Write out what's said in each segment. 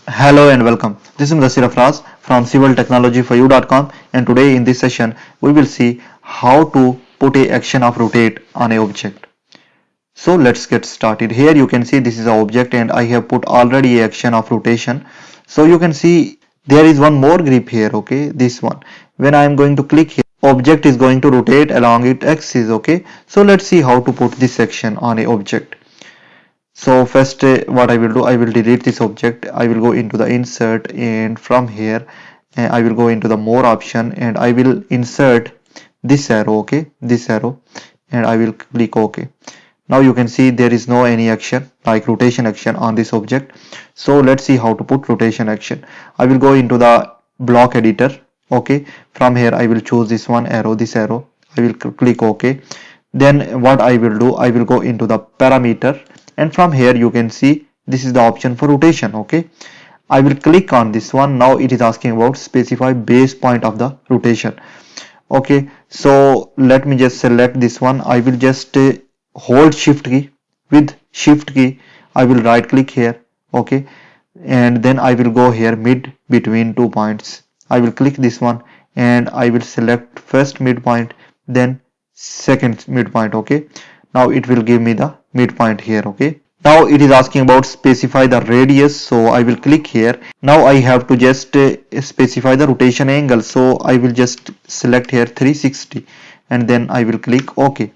Hello and welcome. This is Mudassir Afraz from civiltechnologyforyou.com, and today in this session we will see how to put a action of rotate on a object. So let's get started. Here you can see this is an object and I have put already a action of rotation. So you can see there is one more grip here, okay, this one. When I am going to click here, object is going to rotate along its axis, okay. So let's see how to put this action on a object. So first what I will do, I will delete this object. I will go into the insert, and from here I will go into the more option and I will insert this arrow, okay, this arrow, and I will click OK. Now you can see there is no any action like rotation action on this object. So let's see how to put rotation action. I will go into the block editor, okay. From here I will choose this one arrow, this arrow. I will click OK. Then what I will do, I will go into the parameter, and from here you can see this is the option for rotation, okay. I will click on this one. Now it is asking about specify base point of the rotation, okay. So let me just select this one. I will just hold shift key. With shift key I will right click here, okay, and then I will go here mid between 2 points. I will click this one and I will select first midpoint, then second midpoint, okay. Now it will give me the midpoint here, okay. Now it is asking about specify the radius, so I will click here. Now I have to just specify the rotation angle, so I will just select here 360 and then I will click OK.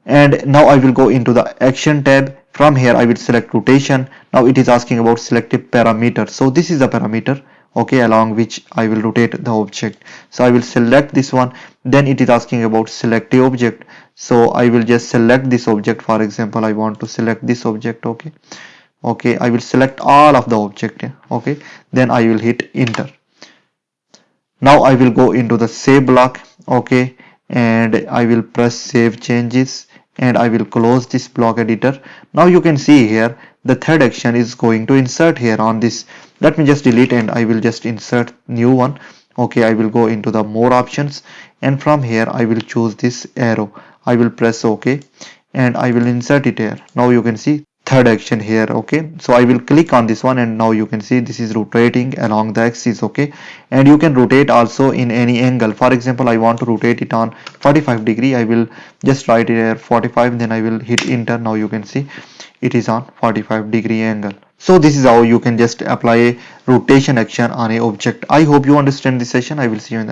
And now I will go into the action tab. From here I will select rotation. Now it is asking about selected parameter, so this is the parameter, okay, along which I will rotate the object. So I will select this one. Then it is asking about select a object, so I will just select this object. For example, I want to select this object, okay, I will select all of the object, okay, then I will hit enter. Now I will go into the save block, okay, and I will press save changes and I will close this block editor. Now you can see here the third action is going to insert here on this. Let me just delete and I will just insert new one, okay. I will go into the more options and from here I will choose this arrow. I will press OK and I will insert it here. Now you can see third action here, okay. So I will click on this one and now you can see this is rotating along the axis, okay. And you can rotate also in any angle. For example, I want to rotate it on 45 degree. I will just write it here 45, then I will hit enter. Now you can see it is on 45 degree angle. So this is how you can just apply a rotation action on a object. I hope you understand this session. I will see you in the